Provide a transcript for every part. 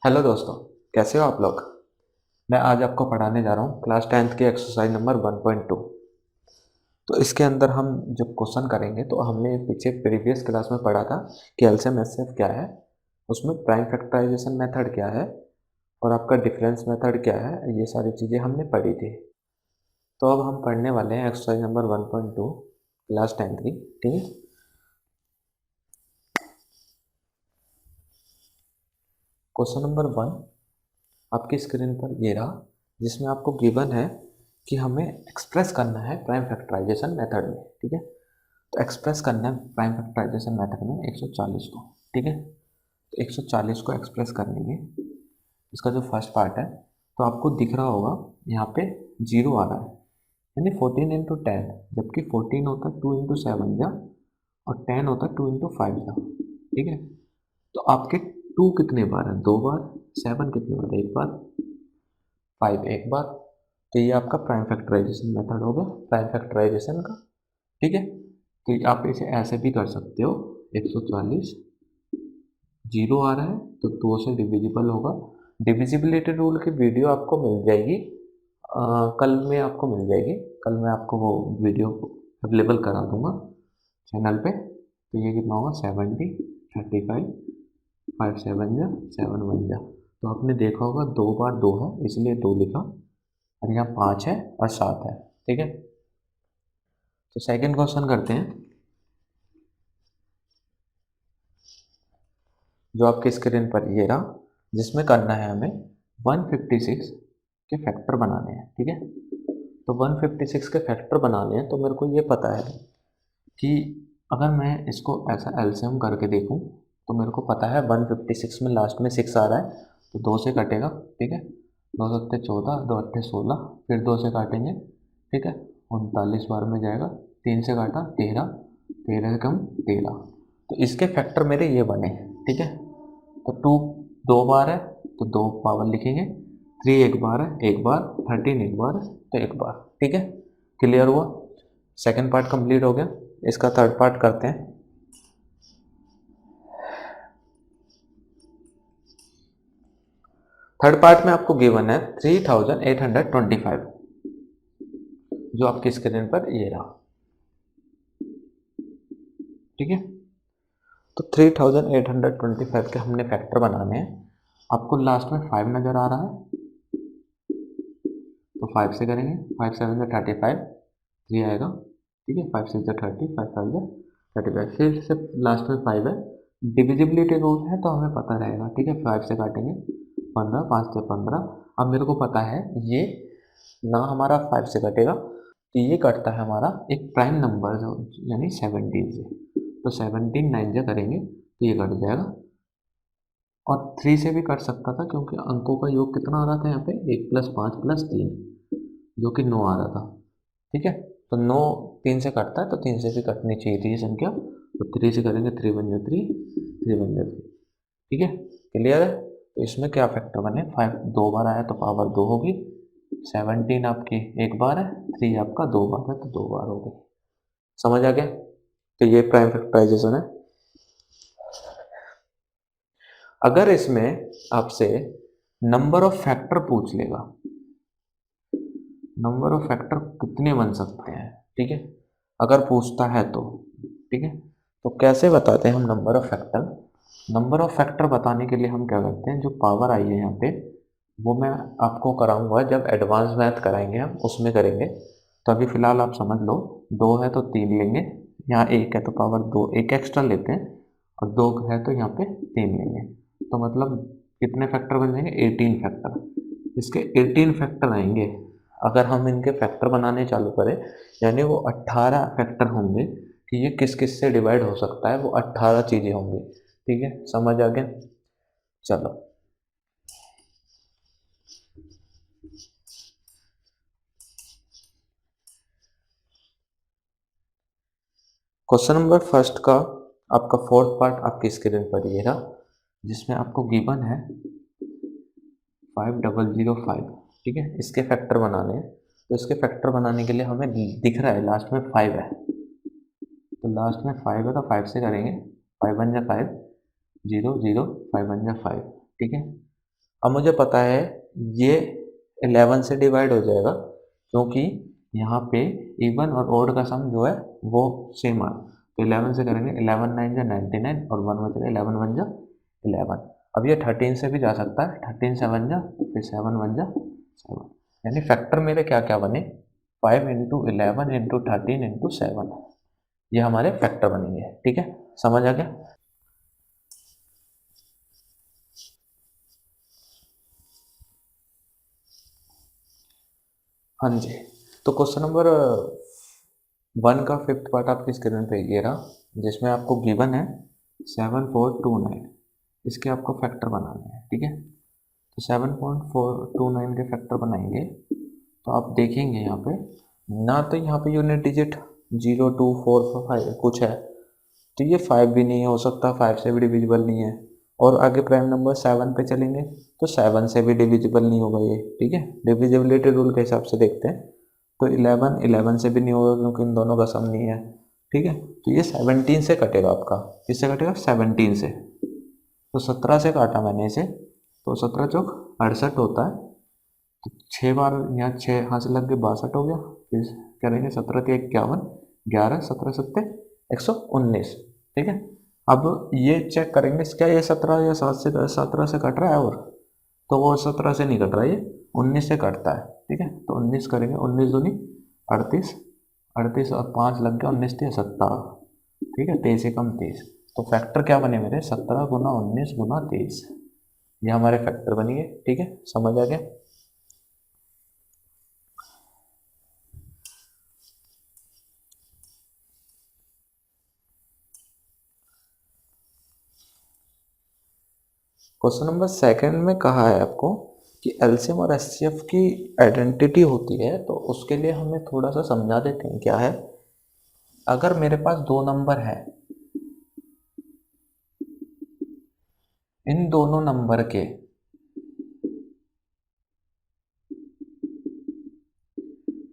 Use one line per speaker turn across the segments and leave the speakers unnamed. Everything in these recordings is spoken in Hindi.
हेलो दोस्तों, कैसे हो आप लोग। मैं आज आपको पढ़ाने जा रहा हूँ क्लास 10th की एक्सरसाइज नंबर 1.2। तो इसके अंदर हम जब क्वेश्चन करेंगे तो हमने पीछे प्रीवियस क्लास में पढ़ा था कि एलसीएम एचसीएफ क्या है, उसमें प्राइम फैक्टराइजेशन मेथड क्या है और आपका डिफरेंस मेथड क्या है, ये सारी चीज़ें हमने पढ़ी थी। तो अब हम पढ़ने वाले हैं एक्सरसाइज नंबर 1.2 क्लास 10th की। ठीक है, क्वेश्चन नंबर 1 आपकी स्क्रीन पर ये रहा, जिसमें आपको गिवन है कि हमें एक्सप्रेस करना है प्राइम फैक्टराइजेशन मेथड में। ठीक है, तो एक्सप्रेस करना है प्राइम फैक्टराइजेशन मेथड में 140 को। ठीक है, तो 140 को एक्सप्रेस करने में इसका जो फर्स्ट पार्ट है, तो आपको दिख रहा होगा यहाँ पे जीरो आ रहा है, यानी 14 इंटू 10, जबकि 14 होता है 2 इंटू 7 जा और 10 होता है 2 इंटू 5 जा। ठीक है, तो आपके 2 कितने बार है, 2 बार, 7 कितने बार, एक बार, 5 एक बार। तो ये आपका प्राइम फैक्टराइजेशन मेथड होगा, प्राइम फैक्टराइजेशन का। ठीक है, तो आप इसे ऐसे भी कर सकते हो, 140 जीरो आ रहा है तो 2 से डिविजिबल होगा। डिविजिबिलिटी रूल की वीडियो आपको मिल जाएगी, कल में आपको मिल जाएगी, कल मैं आपको वो वीडियो अवेलेबल करा दूंगा चैनल पे। तो ये कितना होगा, 70, 35, 5 7 जा, 7 1 जा। तो आपने देखा होगा 2 बार 2 है इसलिए 2 लिखा, और यहाँ 5 है और 7 है। ठीक है, तो सेकंड क्वेश्चन करते हैं, जो आपके स्क्रीन पर ये रहा, जिसमें करना है हमें 156 के फैक्टर बनाने हैं। ठीक है, तो 156 के फैक्टर बनाने हैं, तो मेरे को ये पता है कि अगर मैं इसको ऐसा एलसीएम करके देखूं, तो मेरे को पता है 156 में लास्ट में 6 आ रहा है, तो 2 से कटेगा। ठीक है, 2 सत्ते 14, 2 अट्ठे 16, फिर 2 से काटेंगे। ठीक है, 39 बार में जाएगा, 3 से काटा 13, 13 से कम 13। तो इसके फैक्टर मेरे ये बने। ठीक है, तो 2 2 बार है तो 2 पावर लिखेंगे, 3 एक बार है एक बार, 13 एक बार है तो एक बार। ठीक है, क्लियर हुआ, सेकंड पार्ट कंप्लीट हो गया। इसका थर्ड पार्ट करते हैं। थर्ड पार्ट में आपको गिवन है 3825, जो आपकी स्क्रीन पर ये रहा। ठीक है, तो 3825 के हमने फैक्टर बनाने हैं। आपको लास्ट में 5 नजर आ रहा है, तो 5 से करेंगे, 5 7 से 35, 3 आएगा। ठीक है, 5 6 से 30, 5 5 से 35, फिर से लास्ट में 5 है। डिविजिबिलिटी रूल है तो हमें पता रहेगा। ठीक है, 5 से काटेंगे 15, 5 से 15। अब मेरे को पता है ये ना हमारा 5 से कटेगा, तो ये कटता है हमारा एक प्राइम नंबर जो, यानी 17 से। तो 17 9 से करेंगे तो ये कट जाएगा, और 3 से भी कट सकता था क्योंकि अंकों का योग कितना आ रहा था यहाँ पे, 1 प्लस 5 प्लस 3, जो कि 9 आ रहा था। ठीक है, तो 9 3 से कटता है तो 3 से भी कटनी चाहिए थी ये संख्या, तो 3 से करेंगे 3 बन जाए 3, 3 बन जाए 3। ठीक है, क्लियर है। तो इसमें क्या फैक्टर बने, 5 2 बार आया तो पावर 2 होगी, 17 आपकी एक बार है, 3 आपका 2 बार है तो 2 बार हो गई। समझ आ गया, तो ये प्राइम फैक्टराइजेशन है। अगर इसमें आपसे नंबर ऑफ फैक्टर पूछ लेगा, नंबर ऑफ फैक्टर कितने बन सकते हैं, ठीक है, अगर पूछता है तो, ठीक है, तो कैसे बताते हैं हम number of factor. Number of factor बताने के लिए हम क्या करते हैं, जो पावर आई है यहाँ पे, वो मैं आपको कराऊंगा जब एडवांस मैथ कराएंगे हम, उसमें करेंगे। तो अभी फिलहाल आप समझ लो, 2 है तो 3 लेंगे, यहाँ 1 है तो पावर 2 एक एक्स्ट्रा लेते हैं, और 2 है तो यहाँ पे 3 लेंगे। तो मतलब कितने फैक्टर बन जाएंगे, 18 फैक्टर। इसके 18 फैक्टर आएंगे अगर हम इनके फैक्टर बनाने चालू करें, यानी वो 18 फैक्टर होंगे कि ये किस किस से डिवाइड हो सकता है, वो 18 चीज़ें होंगी। ठीक है, समझ आ गया, चलो। क्वेश्चन नंबर फर्स्ट का आपका फोर्थ पार्ट आपकी स्क्रीन पर ये रहा, जिसमें आपको गिवन है 5005। ठीक है, इसके फैक्टर बनाने हैं, तो इसके फैक्टर बनाने के लिए हमें दिख रहा है लास्ट में 5 है, तो लास्ट में 5 है तो 5 से करेंगे, 5 1 जा 5, 0 0, 5 1 जा 5। ठीक है, अब मुझे पता है ये 11 से डिवाइड हो जाएगा, क्योंकि यहाँ पे इवन और ओड का सम जो है वो सेम है। तो 11 से करेंगे, 11 9 जा 99 और 1 बचेगा, 11 1 जा 11। अब ये 13 से भी जा सकता है, 13 7 जा, फिर 7 1 जा 7, यानी फैक्टर मेरे क्या क्या बने, 5 इंटू 11 इंटू 13 इंटू 7, ये हमारे फैक्टर बनेंगे। ठीक है, समझ आ गया। हाँ जी, तो क्वेश्चन नंबर 1 का 5th पार्ट आपकी स्क्रीन पे ये रहा, जिसमें आपको गिवन है 7429, इसके आपको फैक्टर बनाने हैं। ठीक है, तो 7.429 के फैक्टर बनाएंगे, तो आप देखेंगे यहाँ पे ना, तो यहाँ पे यूनिट डिजिट 0 2 4 5 कुछ है, तो ये 5 भी नहीं हो सकता, 5 से भी डिविजिबल नहीं है। और आगे प्राइम नंबर 7 पे चलेंगे तो 7 से भी डिविजिबल नहीं होगा ये। ठीक है, डिविजिबिलिटी रूल के हिसाब से देखते हैं, तो 11 से भी नहीं होगा, क्योंकि इन दोनों का सम नहीं है। ठीक है, तो ये 17 से कटेगा आपका, किससे कटेगा, 17 से। तो 17 से काटा मैंने इसे, तो 17 चौक 68 होता है, तो 6 बार यहाँ 6 हाथ से लग के 62 हो गया, फिर करेंगे 17 के 51, 11 17 सत्ते 119। ठीक है, अब ये चेक करेंगे क्या ये 17 या 17 से कट रहा है, और तो वो 17 से नहीं कट रहा, ये 19 से कटता है। ठीक है, तो 19 करेंगे, 19 दूनी 38, 38 और 5 लग गया, 19 थे 17। ठीक है, 23 से कम 23, तो फैक्टर क्या बने मेरे, 17 गुना 19 गुना 23, ये हमारे फैक्टर बनेंगे। ठीक है, समझ आ गया। क्वेश्चन नंबर 2 में कहा है आपको कि एलसीएम और एचसीएफ की आइडेंटिटी होती है, तो उसके लिए हमें थोड़ा सा समझा देते हैं क्या है। अगर मेरे पास दो नंबर है, इन दोनों नंबर के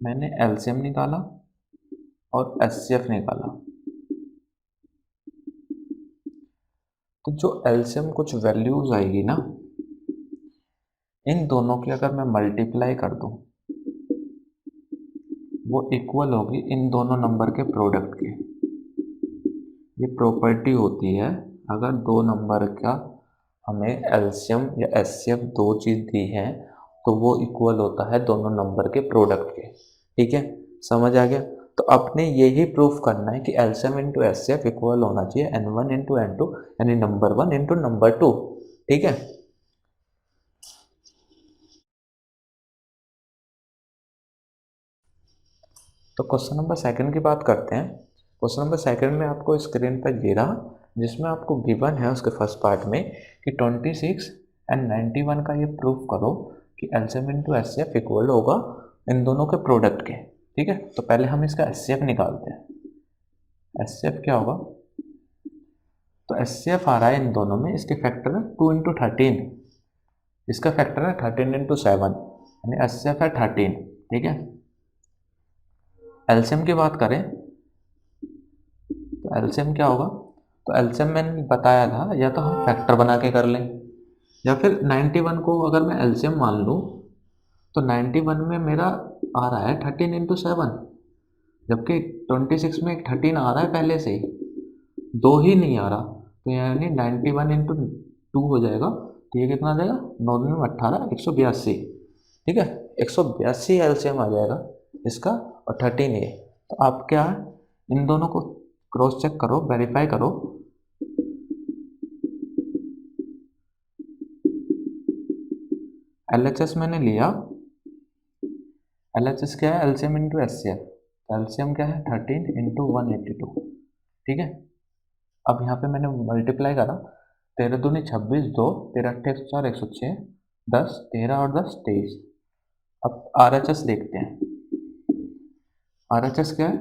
मैंने एलसीएम निकाला और एचसीएफ निकाला, तो जो एलसीएम कुछ वैल्यूज आएगी ना, इन दोनों की अगर मैं मल्टीप्लाई कर दूं, वो इक्वल होगी इन दोनों नंबर के प्रोडक्ट के। ये प्रॉपर्टी होती है, अगर दो नंबर का हमें एलसीएम या एचसीएफ दो चीज़ दी है, तो वो इक्वल होता है दोनों नंबर के प्रोडक्ट के। ठीक है, समझ आ गया। तो आपने यही प्रूफ करना है कि एलसीएम इंटू एचसीएफ इक्वल होना चाहिए n1 इंटू n2, यानी नंबर 1 इंटू नंबर 2। ठीक है, तो क्वेश्चन नंबर 2 की बात करते हैं। क्वेश्चन नंबर 2 में आपको स्क्रीन पर ये रहा, जिसमें आपको गिवन है उसके फर्स्ट पार्ट में कि 26 एंड 91 का ये प्रूफ करो कि एलसीएम इंटू एचसीएफ इक्वल होगा इन दोनों के प्रोडक्ट के। ठीक है, तो पहले हम इसका एचसीएफ निकालते हैं। एचसीएफ क्या होगा, तो एचसीएफ आ रहा है इन दोनों में, इसके फैक्टर है 2 इंटू 13, इसका फैक्टर है 13 इंटू 7, यानी एचसीएफ है 13। ठीक है, एलसीएम की बात करें तो एलसीएम क्या होगा, तो एलसीएम मैंने बताया था, या तो हम फैक्टर बना के कर लें, या फिर 91 को अगर मैं एलसीएम मान लूँ, तो 91 में मेरा आ रहा है 13 इंटू 7, जबकि 26 में 13 आ रहा है पहले से ही, दो ही नहीं आ रहा, तो यानी 91 इंटू 2 हो जाएगा, तो ये कितना आ जाएगा, 9 में 18 182। ठीक है, 182 एलसीएम आ जाएगा इसका, और 13 ये। तो आप क्या, इन दोनों को क्रॉस चेक करो, वेरीफाई करो। एलएचएस मैंने लिया, एलएचएस क्या है, एलसीएम इंटू एचसीएफ, एलसीएम क्या है 13 इंटू 182। ठीक है, अब यहाँ पे मैंने मल्टीप्लाई करा, 13 दूनी 26, 2 13 अट्ठे 104 106, 10 13 और 10 23। अब आरएचएस देखते हैं। आरएचएस क्या है,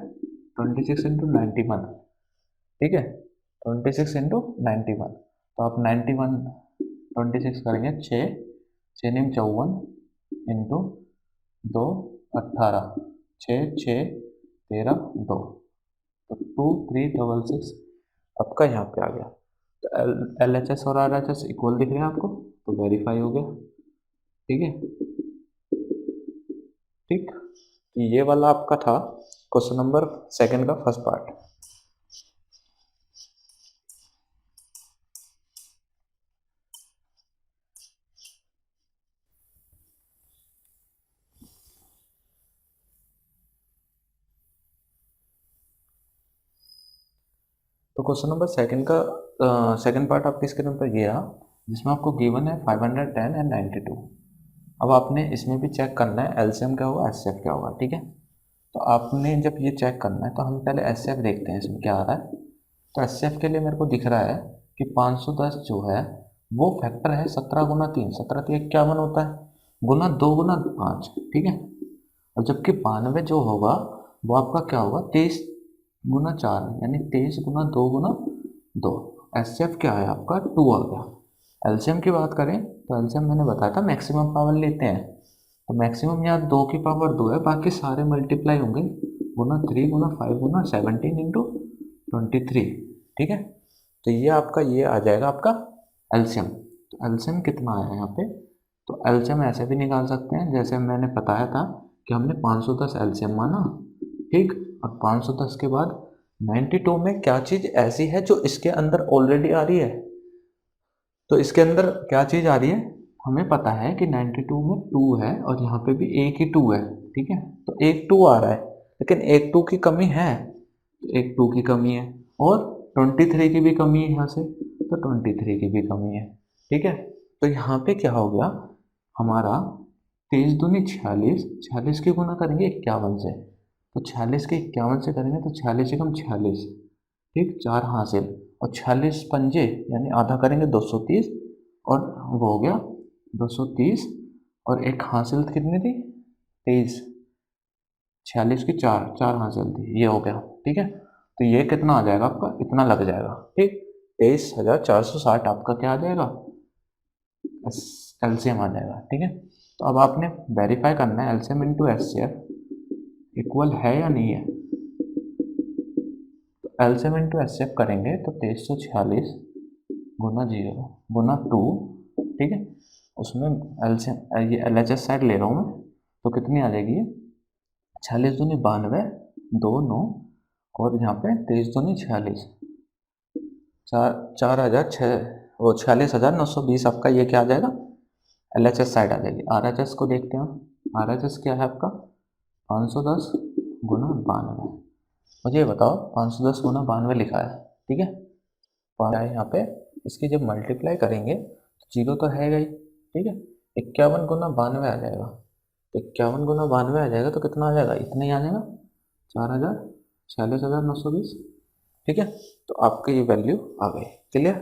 26 इंटू 91। ठीक है, 26 इंटू 91, तो आप 91 26 करेंगे, 6 6 निम 54 इंटू 2 18, 6 6 13 2, तो 2 3 डबल 6 आपका यहाँ पे आ गया। तो एल एच एस और आर एच एस इक्वल दिख रहे हैं आपको, तो वेरीफाई हो गया। ठीक है। ठीक, ये वाला आपका था क्वेश्चन नंबर सेकंड का फर्स्ट पार्ट। तो क्वेश्चन नंबर सेकंड का सेकंड पार्ट आपकी स्क्रीन पर ये रहा, जिसमें आपको गिवन है 510 एंड 92। अब आपने इसमें भी चेक करना है एलसीएम क्या होगा, एचसीएफ क्या होगा। ठीक है, तो आपने जब ये चेक करना है तो हम पहले एचसीएफ देखते हैं इसमें क्या आ रहा है। तो एचसीएफ के लिए मेरे को दिख रहा है कि 510 जो है वो फैक्टर है 17 गुना 3, 17 तो 51 होता है, गुना 2 गुना 5। ठीक है, और जबकि 92 जो होगा वो आपका क्या होगा, 23 गुना 4, यानी 23 गुना 2 गुना 2। एचसीएफ क्या है आपका 2 आ गया। एलसीएम की बात करें तो एलसीएम मैंने बताया था मैक्सिमम पावर लेते हैं, तो मैक्सिमम यहाँ 2 की पावर 2 है, बाकी सारे मल्टीप्लाई होंगे गुना 3 गुना 5 गुना 17 इंटू 23। ठीक है, तो ये आपका ये आ जाएगा आपका एलसीएम। तो एलसीएम कितना आया यहाँ पे, तो एलसीएम ऐसे भी निकाल सकते हैं जैसे मैंने बताया था कि हमने 510 एलसीएम माना। ठीक, और 510 के बाद 92 में क्या चीज़ ऐसी है जो इसके अंदर ऑलरेडी आ रही है। तो इसके अंदर क्या चीज़ आ रही है, हमें पता है कि 92 में 2 है और यहाँ पे भी एक ही 2 है। ठीक है, तो एक 2 आ रहा है, लेकिन एक 2 की कमी है, तो एक 2 की कमी है, और 23 की भी कमी है यहाँ से, तो 23 की भी कमी है। ठीक है, तो यहाँ पे क्या हो गया हमारा 23 दूनी 46, 46 की गुना करेंगे 51 से, तो 46 के 51 से करेंगे तो 46 एकम 46। ठीक, 4 हासिल, और 46 पंजे यानी आधा करेंगे 230, और वो हो गया 230, और एक हासिल कितनी थी 23, 46 की 4, 4 हासिल थी, ये हो गया। ठीक है, तो ये कितना आ जाएगा आपका, इतना लग जाएगा। ठीक, 23,460 आपका क्या आ जाएगा, एलसीएम आ जाएगा। ठीक है, तो अब आपने वेरीफाई करना है एलसीएम इंटू एचसीएफ इक्वल है या नहीं है। तो एलसीएम इंटू एचसीएफ करेंगे तो 2346 गुना 0 गुना 2। ठीक है, उसमें एलसीएम ये एलएचएस साइड ले रहा हूँ मैं, तो कितनी आ जाएगी ये 46 दूनी 92, 2 9, और यहाँ पे 23 दूनी 46, 4,006, वो 46,920 आपका ये क्या आ जाएगा, एलएचएस साइड आ जाएगी। आरएचएस को देखते हैं, आरएचएस क्या है आपका 510 गुना 92। मुझे ये बताओ 510 गुना 92 लिखा है। ठीक है, क्या है यहाँ पे, इसकी जब मल्टीप्लाई करेंगे तो जीरो तो है ही। ठीक है, 51 गुना 92 आ जाएगा, 51 गुना 92 आ जाएगा तो कितना आ जाएगा, इतना ही आ जाएगा 4,000, 46,920। ठीक है, तो आपकी ये वैल्यू आ गई। क्लियर।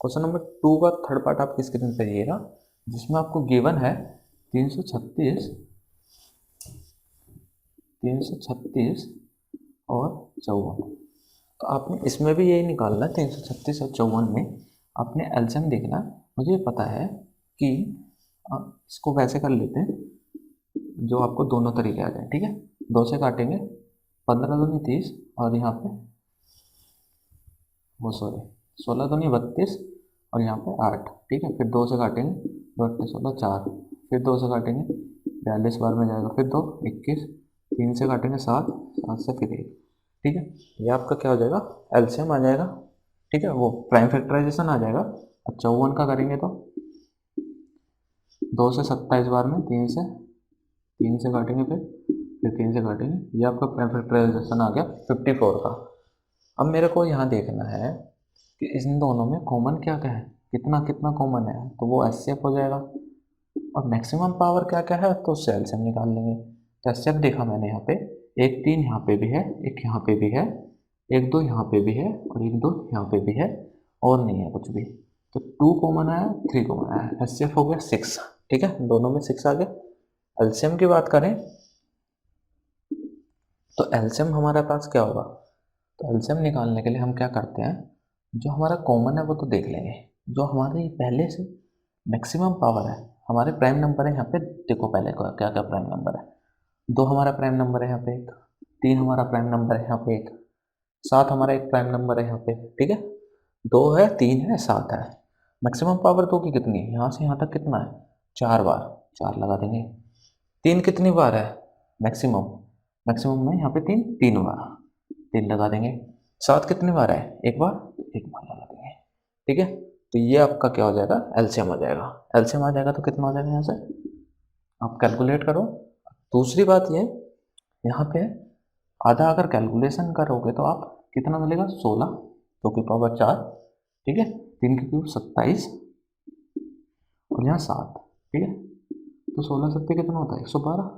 क्वेश्चन नंबर 2 का थर्ड पार्ट आपकी स्क्रीन पर ये रहा, जिसमें आपको गिवन है 336 और 54। तो आपने इसमें भी यही निकालना है, 336 और 54 में आपने एलसीएम देखना। मुझे पता है कि इसको वैसे कर लेते हैं जो आपको दोनों तरीके आ जाए। ठीक है, 2 से काटेंगे 15 दूनी 30, और यहाँ पे वो 16 दूनी 32, और यहाँ पे 8। ठीक है, फिर 2 से काटेंगे 2 8 16 4, फिर 2 से काटेंगे 42 बार में जाएगा, फिर 2 21, 3 से काटेंगे 7, 7 से फिर 1। ठीक है, ये आपका क्या हो जाएगा, एलसीएम आ जाएगा। ठीक है, वो प्राइम फैक्टराइजेशन आ जाएगा। अब 54 का करेंगे तो 2 से 27 बार में, 3 से काटेंगे, फिर 3 से काटेंगे, ये आपका प्राइम फैक्टराइजेशन आ गया 54 का। अब मेरे को यहाँ देखना है कि इन दोनों में कॉमन क्या क्या है, कितना कितना कॉमन है, तो वो एचसीएफ हो जाएगा। और मैक्सिमम पावर क्या क्या है, तो उससे एलसीएम निकाल लेंगे। तो एचसीएफ देखा मैंने यहाँ पे, एक 3 यहाँ पे भी है, एक यहाँ पे भी है, एक 2 यहाँ पे भी है, और एक 2 यहाँ पे भी है, और नहीं है कुछ भी। तो 2 कॉमन आया, 3 कॉमन आया, एचसीएफ हो गया 6। ठीक है, दोनों में 6 आ गया। एलसीएम की बात करें तो एलसीएम हमारे पास क्या होगा, तो एलसीएम निकालने के लिए हम क्या करते हैं, जो हमारा कॉमन है वो तो देख लेंगे, जो हमारी पहले से मैक्सिमम पावर है, हमारे प्राइम नंबर है यहाँ पे देखो पहले क्या क्या प्राइम नंबर है। 2 हमारा प्राइम नंबर है यहाँ पे एक, 3 हमारा प्राइम नंबर है यहाँ पे एक, 7 हमारा एक प्राइम नंबर है यहाँ पे, ठीक है। 2 है, 3 है, 7 है। मैक्सिमम पावर 2 की कितनी है, यहाँ से यहाँ तक कितना है, 4 बार, 4 लगा देंगे। 3 कितनी बार है, मैक्सिमम, मैक्सिमम में यहाँ पे 3 बार, 3 लगा देंगे। 7 कितनी बार है, एक बार, एक बार लगा देंगे, ठीक है। तो ये आपका क्या हो जाएगा, एलसीएम आ जाएगा। एलसीएम आ जाएगा तो कितना हो जाएगा यहाँ से, आप कैलकुलेट करो। दूसरी बात ये, यहाँ पे आधा अगर कैलकुलेशन करोगे तो आप कितना मिलेगा, 16 2 की पावर 4, ठीक है, 3 की क्यूब 27 और यहाँ 7, ठीक है। तो 16 7 कितना होता है, 112,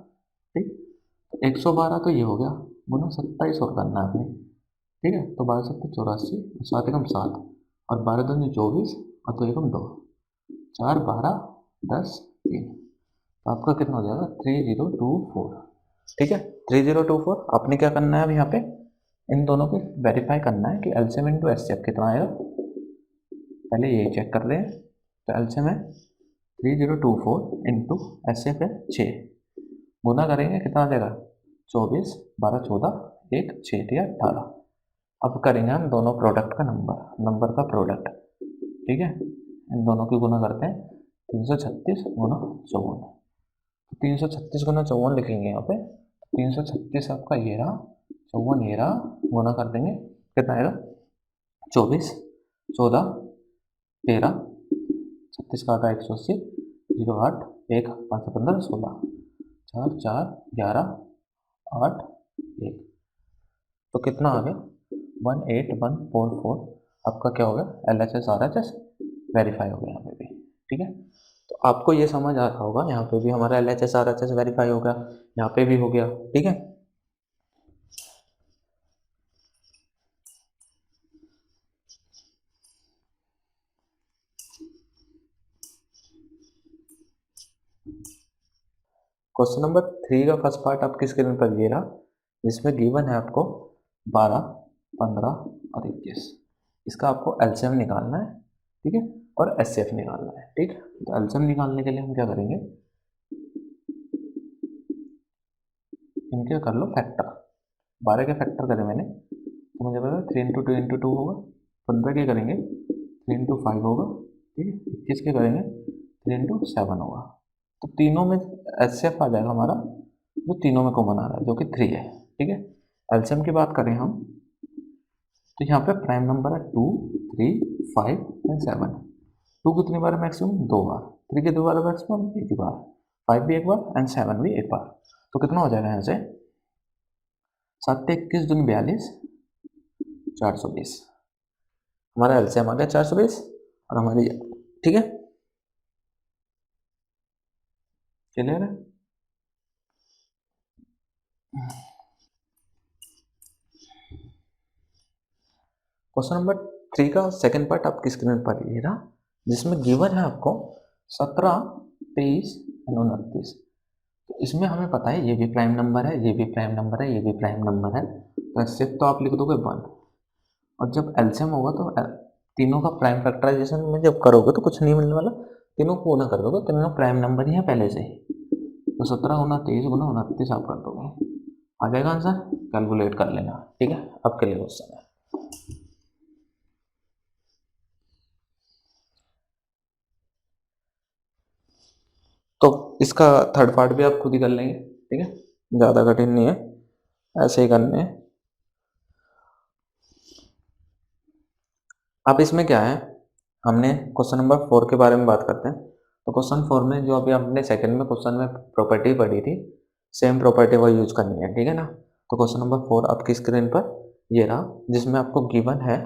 ठीक। तो 112 तो ये हो गया, गुना 27 और करना है आपने, ठीक है। तो 12 7 84, 7 एकम 7 और 12 दूनी 24 और 2 एकम 2, 4 12 10 3, तो आपका कितना हो जाएगा 3024, ठीक है। 3024 आपने क्या करना है अब यहाँ पे, इन दोनों को वेरीफाई करना है कि एलसीएम इंटू एचसीएफ कितना आएगा। पहले ये चेक कर रहे हैं, तो एलसीएम है 3024 इंटू एचसीएफ है 6, गुना करेंगे कितना आ जाएगा, 24 12 14 1 6 दिया 18। अब करेंगे हम दोनों प्रोडक्ट का नंबर का प्रोडक्ट, ठीक है। इन दोनों की गुना करते हैं, 336 गुना 54, 336 गुना 54 लिखेंगे यहाँ पे, 336 आपका ये रहा, 54 ये रहा, गुना कर देंगे कितना आएगा, 24 14 13 36 का आता है 180, 08 1 5 15 16 4 4 11 8 1, तो कितना आ गया 18144। आपका क्या हो गया, LHS RHS वेरीफाई हो गया यहाँ पे भी, ठीक है। तो आपको ये समझ आ रहा होगा, यहाँ पे भी हमारा LHS RHS वेरीफाई हो गया, यहाँ पे भी हो गया, ठीक है। क्वेश्चन नंबर 3 का फर्स्ट पार्ट आपकी स्क्रीन पर ये रहा, जिसमें गिवन है आपको 12 15 और 21, इसका आपको एलसीएम निकालना है, ठीक है, और एचसीएफ निकालना है, ठीक। तो एलसीएम निकालने के लिए हम क्या करेंगे, इनके कर लो फैक्टर, 12 के फैक्टर करे मैंने, तो मुझे पता 3 इंटू 2 इंटू 2 होगा, 15 के करेंगे 3 इंटू 5 होगा, ठीक है, 21 के करेंगे 3 इंटू 7 होगा। तो तीनों में एचसीएफ आ जाएगा हमारा, जो तीनों में कॉमन आ रहा है, जो कि 3 है, ठीक है। एलसीएम की बात करें हम, तो यहाँ पे प्राइम नंबर है 2 3 5 एंड 7। 2 कितनी बार है, मैक्सिमम 2 बार, 3 कितनी बार है, मैक्सिमम 1 बार, 5 भी 1 बार एंड 7 भी 1 बार। तो कितना हो जाएगा यहाँ से, 7 21 दूनी 42 420, हमारा एलसीएम आ गया 420 और हमारी, ठीक है, क्लियर है। क्वेश्चन नंबर 3 का सेकंड पार्ट आपकी स्क्रीन पर ये रहा, जिसमें गिवन है आपको 17 23 और 29। तो इसमें हमें पता है ये भी प्राइम नंबर है, ये भी प्राइम नंबर है, ये भी प्राइम नंबर है, तो सिर्फ तो आप लिख दोगे 1, और जब एलसीएम होगा तो तीनों का प्राइम फैक्टराइजेशन में जब करोगे तो कुछ नहीं मिलने वाला, तीनों को गुना कर दोगे, तीनों प्राइम नंबर ही है पहले से ही। तो 17 गुना 23 गुना 29 आप कर दोगे, आ जाएगा आंसर, कैलकुलेट कर लेना, ठीक है। आपके लिए क्वेश्चन है। तो इसका थर्ड पार्ट भी आप खुद ही कर लेंगे, ठीक है, ज़्यादा कठिन नहीं है, ऐसे ही करने हैं। अब इसमें क्या है, हमने क्वेश्चन नंबर 4 के बारे में बात करते हैं। तो क्वेश्चन 4 में जो अभी हमने सेकंड में क्वेश्चन में प्रॉपर्टी पढ़ी थी, सेम प्रॉपर्टी वो यूज करनी है, ठीक है ना। तो क्वेश्चन नंबर 4 आपकी स्क्रीन पर ये रहा, जिसमें आपको गिवन है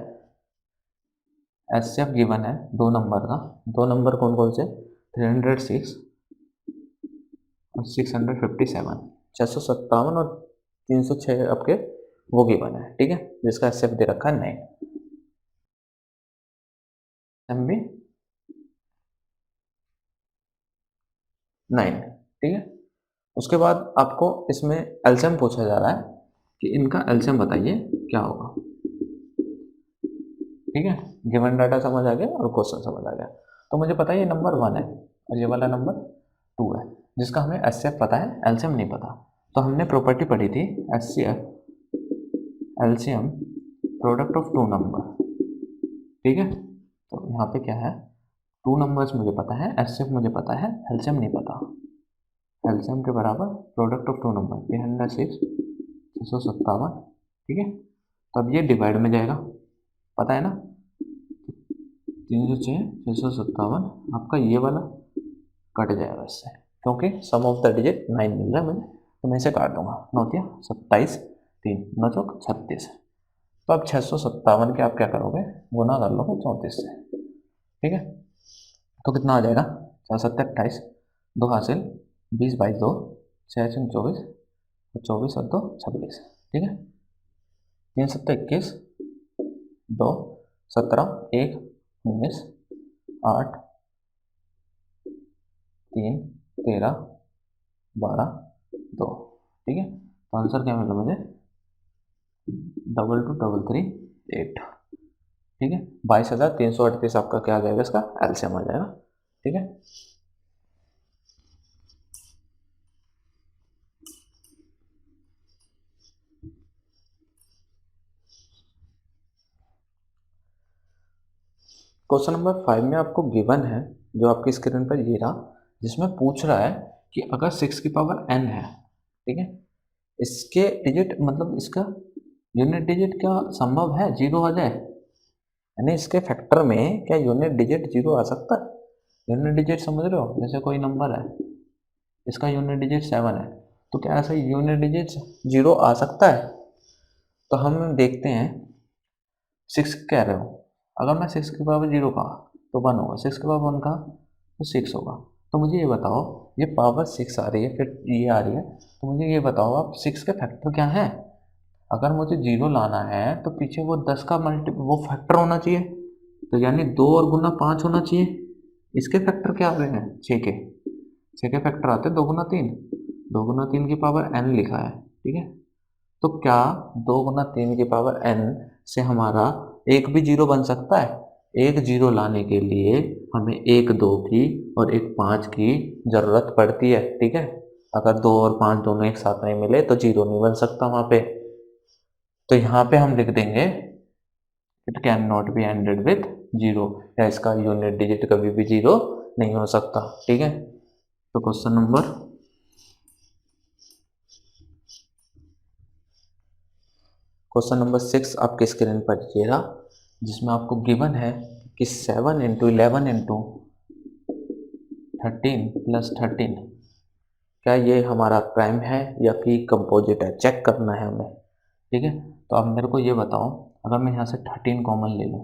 एचसीएफ गिवन है 2 नंबर का, 2 नंबर कौन कौन से, 306 और 657, 657 और 306 आपके वो गिवन है, ठीक है, जिसका एचसीएफ दे रखा है 9 MB 9, ठीक है। उसके बाद आपको इसमें एलसीएम पूछा जा रहा है कि इनका एलसीएम बताइए क्या होगा, ठीक है। गिवन डाटा समझ आ गया और क्वेश्चन समझ आ गया। तो मुझे पता है ये नंबर 1 है और ये वाला नंबर 2 है, जिसका हमें एचसीएफ पता है, एलसीएम नहीं पता। तो हमने प्रॉपर्टी पढ़ी थी HCF LCM product of two number, ठीक है। तो यहाँ पे क्या है, टू नंबर्स मुझे पता है, HCF मुझे पता है, एलसीएम नहीं पता। एलसीएम के बराबर प्रोडक्ट ऑफ टू नंबर 306 657, ठीक है। तो अब ये डिवाइड में जाएगा, पता है ना, 306 657 आपका ये वाला कट जाएगा इससे, क्योंकि सम ऑफ द डिजिट 9 मिल रहा है मुझे, तो मैं इसे काट दूंगा। 9 27 3 9 चौक 36। तो अब 657 के आप क्या करोगे, गुना कर लोगे 34 से, ठीक है। तो कितना आ जाएगा, 4 7 28, 2 हासिल 20 22 2 6 6 24 24 और 2 26, ठीक है। 3 7 21 2 17 1 19 8 3 13 12 2, ठीक है। तो आंसर क्या मिला मुझे, 222338, ठीक है। 22,338 आपका क्या आ जाएगा, इसका एलसीएम आ जाएगा, ठीक है। क्वेश्चन नंबर 5 में आपको गिवन है, जो आपकी स्क्रीन पर ये रहा, जिसमें पूछ रहा है कि अगर 6 की पावर n है, ठीक है, इसके डिजिट मतलब इसका यूनिट डिजिट क्या संभव है, जीरो आ जाए, यानी इसके फैक्टर में क्या यूनिट डिजिट जीरो आ सकता है। यूनिट डिजिट समझ रहे हो, जैसे कोई नंबर है, इसका यूनिट डिजिट 7 है, तो क्या ऐसा यूनिट डिजिट जीरो आ सकता है। तो हम देखते हैं, 6 कह रहे हो, अगर मैं 6 के पावर जीरो कहा तो 1 होगा, 6 के पावर 1 कहा तो 6 होगा। तो मुझे ये बताओ, ये पावर 6 आ रही है, फिर ये आ रही है, तो मुझे ये बताओ आप 6 के फैक्टर क्या है। अगर मुझे जीरो लाना है तो पीछे वो 10 का वो फैक्टर होना चाहिए, तो यानी 2 और गुना 5 होना चाहिए। इसके फैक्टर क्या आ रहे हैं, 6 के फैक्टर आते हैं 2 गुना 3, 2 गुना 3 की पावर n लिखा है, ठीक है। तो क्या 2 गुना 3 की पावर n से हमारा एक भी जीरो बन सकता है। एक जीरो लाने के लिए हमें एक 2 की और एक 5 की जरूरत पड़ती है, ठीक है। अगर 2 और 5 दोनों एक साथ नहीं मिले तो जीरो नहीं बन सकता वहां पे। तो यहाँ पे हम लिख देंगे it can not be ended with zero, या इसका यूनिट डिजिट कभी भी जीरो नहीं हो सकता, ठीक है। तो क्वेश्चन नंबर 6 आपके स्क्रीन पर ये रहा, जिसमें आपको गिवन है कि 7 इंटू 11 इंटू 13 प्लस 13, क्या ये हमारा प्राइम है या कि कंपोजिट है, चेक करना है हमें, ठीक है। तो अब मेरे को ये बताओ, अगर मैं यहाँ से 13 कॉमन ले लूँ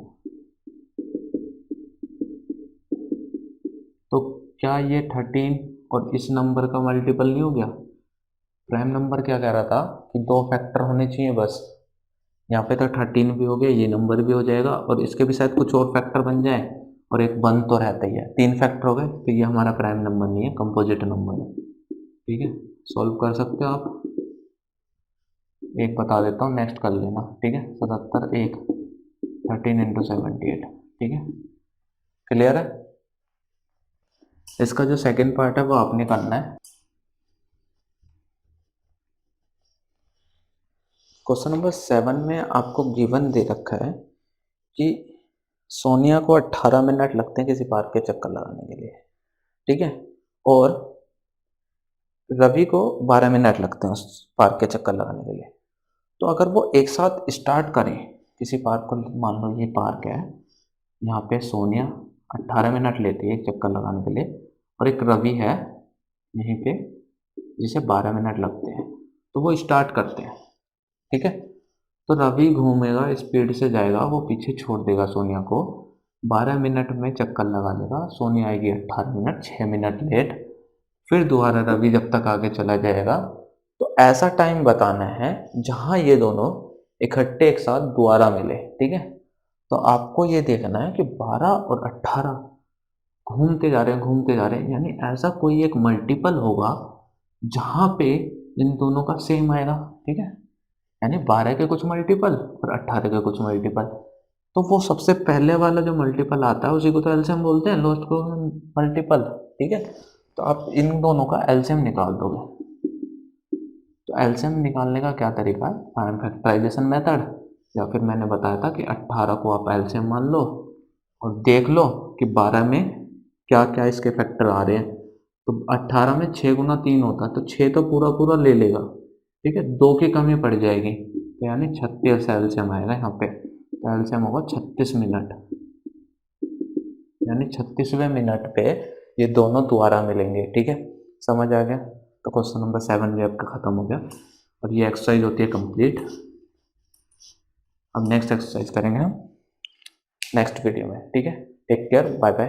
तो क्या ये 13 और इस नंबर का मल्टीपल नहीं हो गया। प्राइम नंबर क्या कह रहा था कि 2 फैक्टर होने चाहिए बस, यहाँ पे तो 13 भी हो गया, ये नंबर भी हो जाएगा, और इसके भी शायद कुछ और फैक्टर बन जाए, और एक बन तो रहता ही है, 3 फैक्टर हो गए, तो ये हमारा प्राइम नंबर नहीं है, कंपोजिट नंबर है, ठीक है। सॉल्व कर सकते हो आप, एक बता देता हूँ, नेक्स्ट कर लेना, ठीक है। 77 1 13 इंटू 78, ठीक है, क्लियर है। इसका जो सेकेंड पार्ट है वो आपने करना है। क्वेश्चन नंबर 7 में आपको गिवन दे रखा है कि सोनिया को 18 मिनट लगते हैं किसी पार्क के चक्कर लगाने के लिए, ठीक है, और रवि को 12 मिनट लगते हैं उस पार्क के चक्कर लगाने के लिए। तो अगर वो एक साथ स्टार्ट करें किसी पार्क को, मान लो ये पार्क है, यहाँ पे सोनिया 18 मिनट लेती है एक चक्कर लगाने के लिए, और एक रवि है यहीं पे जिसे 12 मिनट लगते हैं, तो वो स्टार्ट करते हैं, ठीक है। तो रवि घूमेगा, स्पीड से जाएगा, वो पीछे छोड़ देगा सोनिया को, 12 मिनट में चक्कर लगा लेगा, सोनिया आएगी 18 मिनट 6 मिनट लेट, फिर दोबारा रवि जब तक आगे चला जाएगा। तो ऐसा टाइम बताना है जहां ये दोनों इकट्ठे एक साथ दोबारा मिले, ठीक है। तो आपको ये देखना है कि 12 और 18 घूमते जा रहे हैं, घूमते जा रहे हैं, यानी ऐसा कोई एक मल्टीपल होगा जहां पे इन दोनों का सेम आएगा, ठीक है। यानी 12 के कुछ मल्टीपल और 18 के कुछ मल्टीपल, तो वो सबसे पहले वाला जो मल्टीपल आता है उसी को तो एलसीएम बोलते हैं, लोएस्ट कॉमन मल्टीपल, ठीक है। तो आप इन दोनों का एलसीएम निकाल दोगे, तो एलसीएम निकालने का क्या तरीका है, प्राइम फैक्टराइजेशन मेथड, या फिर मैंने बताया था कि 18 को आप एलसीएम मान लो और देख लो कि 12 में क्या क्या इसके फैक्टर आ रहे हैं। तो 18 में 6 गुना 3 होता है, तो 6 तो पूरा पूरा ले लेगा, ठीक है, 2 की कमी पड़ जाएगी, तो यानी 36 एलसीएम आएगा यहाँ पे। तो एलसीएम होगा 36 मिनट, यानी 36वें मिनट पे ये दोनों दोबारा मिलेंगे, ठीक है, समझ आ गया। तो क्वेश्चन नंबर 7 भी आपका खत्म हो गया और ये एक्सरसाइज होती है कंप्लीट। अब नेक्स्ट एक्सरसाइज करेंगे हम नेक्स्ट वीडियो में, ठीक है। Take care, bye bye.